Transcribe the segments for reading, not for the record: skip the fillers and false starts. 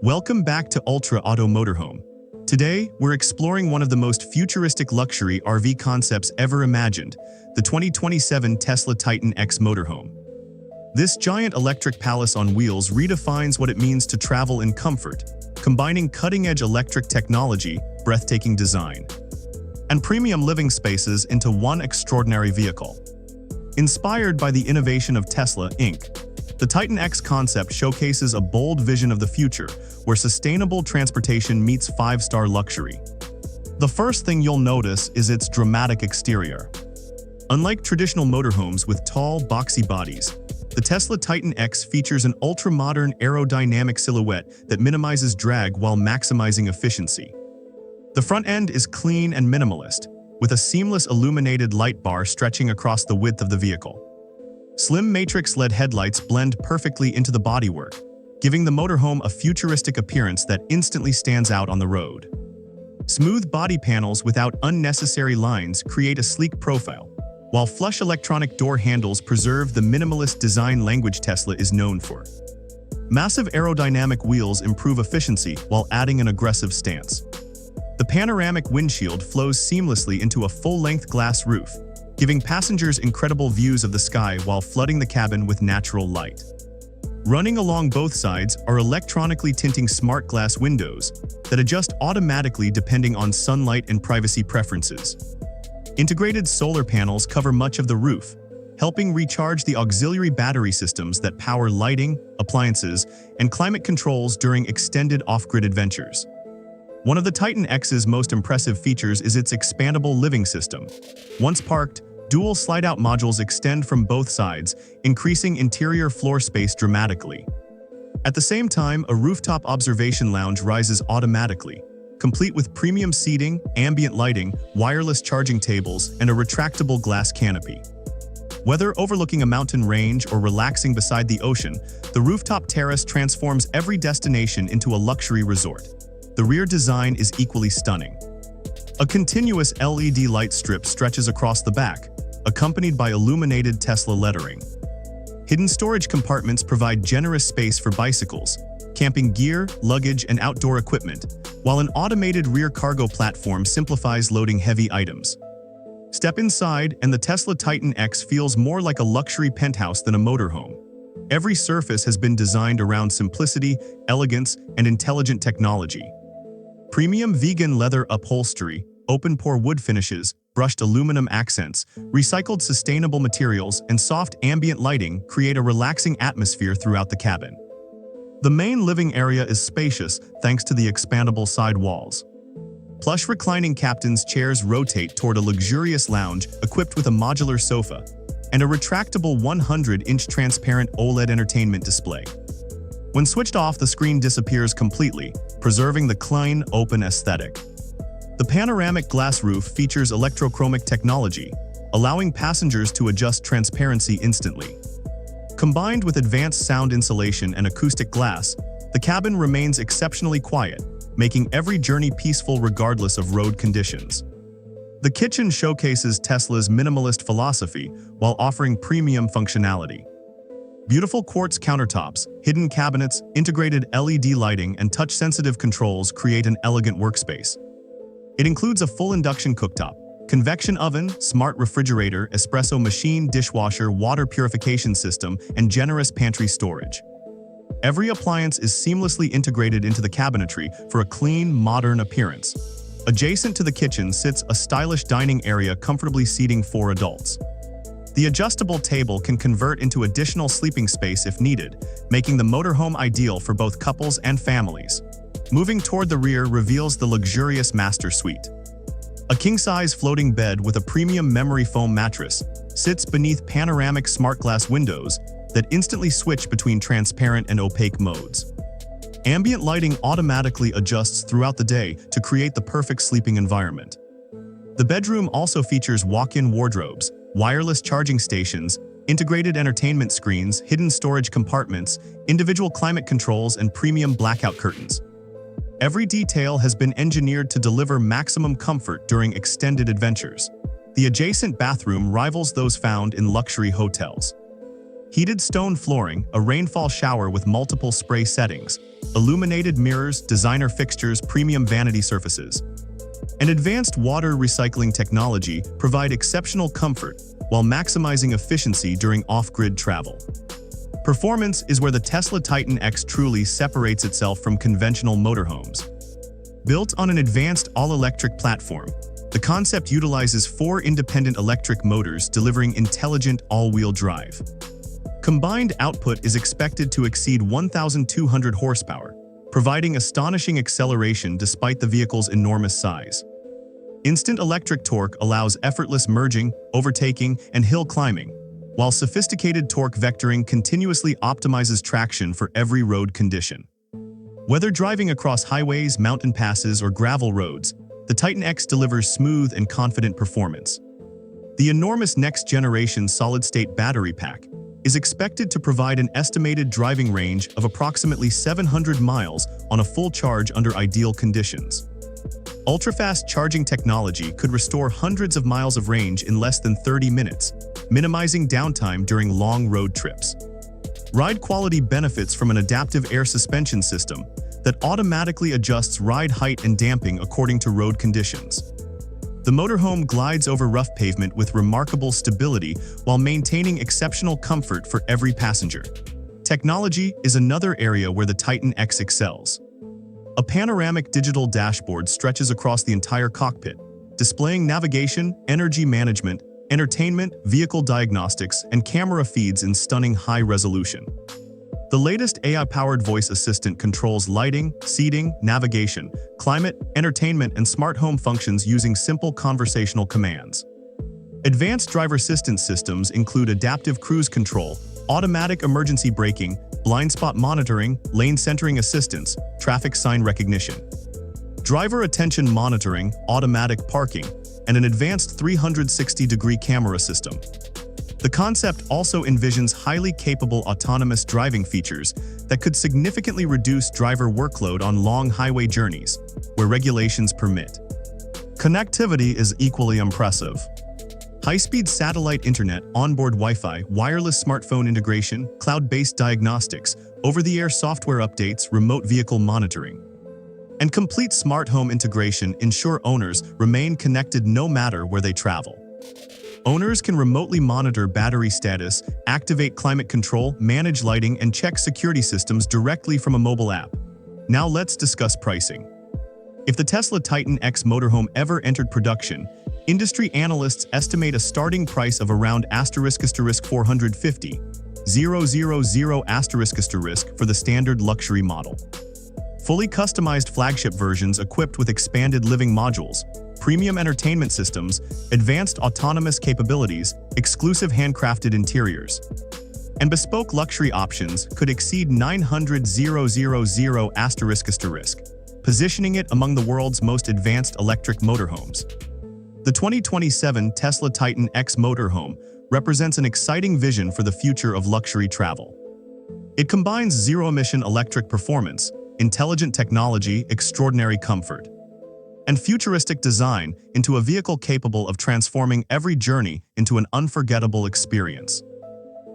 Welcome back to Ultra Auto Motorhome. Today, we're exploring one of the most futuristic luxury RV concepts ever imagined, the 2027 Tesla Titan X Motorhome. This giant electric palace on wheels redefines what it means to travel in comfort, combining cutting-edge electric technology, breathtaking design, and premium living spaces into one extraordinary vehicle. Inspired by the innovation of Tesla, Inc., the Titan X concept showcases a bold vision of the future where sustainable transportation meets five-star luxury. The first thing you'll notice is its dramatic exterior. Unlike traditional motorhomes with tall, boxy bodies, the Tesla Titan X features an ultra-modern aerodynamic silhouette that minimizes drag while maximizing efficiency. The front end is clean and minimalist, with a seamless illuminated light bar stretching across the width of the vehicle. Slim matrix LED headlights blend perfectly into the bodywork, giving the motorhome a futuristic appearance that instantly stands out on the road. Smooth body panels without unnecessary lines create a sleek profile, while flush electronic door handles preserve the minimalist design language Tesla is known for. Massive aerodynamic wheels improve efficiency while adding an aggressive stance. The panoramic windshield flows seamlessly into a full-length glass roof, giving passengers incredible views of the sky while flooding the cabin with natural light. Running along both sides are electronically tinting smart glass windows that adjust automatically depending on sunlight and privacy preferences. Integrated solar panels cover much of the roof, helping recharge the auxiliary battery systems that power lighting, appliances, and climate controls during extended off-grid adventures. One of the Titan X's most impressive features is its expandable living system. Once parked, dual slide-out modules extend from both sides, increasing interior floor space dramatically. At the same time, a rooftop observation lounge rises automatically, complete with premium seating, ambient lighting, wireless charging tables, and a retractable glass canopy. Whether overlooking a mountain range or relaxing beside the ocean, the rooftop terrace transforms every destination into a luxury resort. The rear design is equally stunning. A continuous LED light strip stretches across the back, accompanied by illuminated Tesla lettering. Hidden storage compartments provide generous space for bicycles, camping gear, luggage, and outdoor equipment, while an automated rear cargo platform simplifies loading heavy items. Step inside, and the Tesla Titan X feels more like a luxury penthouse than a motorhome. Every surface has been designed around simplicity, elegance, and intelligent technology. Premium vegan leather upholstery, open-pore wood finishes, brushed aluminum accents, recycled sustainable materials, and soft ambient lighting create a relaxing atmosphere throughout the cabin. The main living area is spacious thanks to the expandable side walls. Plush reclining captain's chairs rotate toward a luxurious lounge equipped with a modular sofa and a retractable 100-inch transparent OLED entertainment display. When switched off, the screen disappears completely, preserving the clean, open aesthetic. The panoramic glass roof features electrochromic technology, allowing passengers to adjust transparency instantly. Combined with advanced sound insulation and acoustic glass, the cabin remains exceptionally quiet, making every journey peaceful regardless of road conditions. The kitchen showcases Tesla's minimalist philosophy while offering premium functionality. Beautiful quartz countertops, hidden cabinets, integrated LED lighting, and touch-sensitive controls create an elegant workspace. It includes a full induction cooktop, convection oven, smart refrigerator, espresso machine, dishwasher, water purification system, and generous pantry storage. Every appliance is seamlessly integrated into the cabinetry for a clean, modern appearance. Adjacent to the kitchen sits a stylish dining area comfortably seating 4 adults. The adjustable table can convert into additional sleeping space if needed, making the motorhome ideal for both couples and families. Moving toward the rear reveals the luxurious master suite. A king-size floating bed with a premium memory foam mattress sits beneath panoramic smart glass windows that instantly switch between transparent and opaque modes. Ambient lighting automatically adjusts throughout the day to create the perfect sleeping environment. The bedroom also features walk-in wardrobes, wireless charging stations, integrated entertainment screens, hidden storage compartments, individual climate controls, and premium blackout curtains. Every detail has been engineered to deliver maximum comfort during extended adventures. The adjacent bathroom rivals those found in luxury hotels. Heated stone flooring, a rainfall shower with multiple spray settings, illuminated mirrors, designer fixtures, premium vanity surfaces, and advanced water recycling technology provide exceptional comfort while maximizing efficiency during off-grid travel. Performance is where the Tesla Titan X truly separates itself from conventional motorhomes. Built on an advanced all-electric platform, the concept utilizes 4 independent electric motors delivering intelligent all-wheel drive. Combined output is expected to exceed 1,200 horsepower, providing astonishing acceleration despite the vehicle's enormous size. Instant electric torque allows effortless merging, overtaking, and hill climbing, while sophisticated torque vectoring continuously optimizes traction for every road condition. Whether driving across highways, mountain passes, or gravel roads, the Titan X delivers smooth and confident performance. The enormous next-generation solid-state battery pack is expected to provide an estimated driving range of approximately 700 miles on a full charge under ideal conditions. Ultra-fast charging technology could restore hundreds of miles of range in less than 30 minutes, minimizing downtime during long road trips. Ride quality benefits from an adaptive air suspension system that automatically adjusts ride height and damping according to road conditions. The motorhome glides over rough pavement with remarkable stability while maintaining exceptional comfort for every passenger. Technology is another area where the Titan X excels. A panoramic digital dashboard stretches across the entire cockpit, displaying navigation, energy management, entertainment, vehicle diagnostics, and camera feeds in stunning high resolution. The latest AI-powered voice assistant controls lighting, seating, navigation, climate, entertainment, and smart home functions using simple conversational commands. Advanced driver assistance systems include adaptive cruise control, automatic emergency braking, blind spot monitoring, lane centering assistance, traffic sign recognition, driver attention monitoring, automatic parking, and an advanced 360-degree camera system. The concept also envisions highly capable autonomous driving features that could significantly reduce driver workload on long highway journeys, where regulations permit. Connectivity is equally impressive. High-speed satellite internet, onboard Wi-Fi, wireless smartphone integration, cloud-based diagnostics, over-the-air software updates, remote vehicle monitoring, and complete smart home integration ensure owners remain connected no matter where they travel. Owners can remotely monitor battery status, activate climate control, manage lighting, and check security systems directly from a mobile app. Now let's discuss pricing. If the Tesla Titan X Motorhome ever entered production, industry analysts estimate a starting price of around $450,000 for the standard luxury model. Fully customized flagship versions equipped with expanded living modules, premium entertainment systems, advanced autonomous capabilities, exclusive handcrafted interiors, and bespoke luxury options could exceed $900,000, positioning it among the world's most advanced electric motorhomes. The 2027 Tesla Titan X Motorhome represents an exciting vision for the future of luxury travel. It combines zero-emission electric performance, intelligent technology, extraordinary comfort, and futuristic design into a vehicle capable of transforming every journey into an unforgettable experience.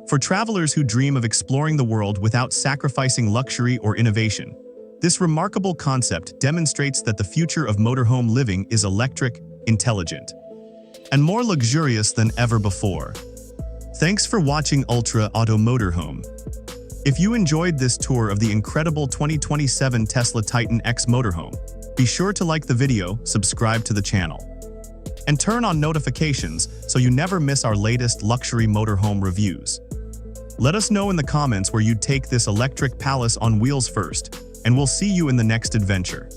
For travelers who dream of exploring the world without sacrificing luxury or innovation, this remarkable concept demonstrates that the future of motorhome living is electric, intelligent, and more luxurious than ever before. Thanks for watching Ultra Auto Motorhome. If you enjoyed this tour of the incredible 2027 Tesla Titan X Motorhome, be sure to like the video, subscribe to the channel, and turn on notifications so you never miss our latest luxury motorhome reviews. Let us know in the comments where you'd take this electric palace on wheels first, and we'll see you in the next adventure.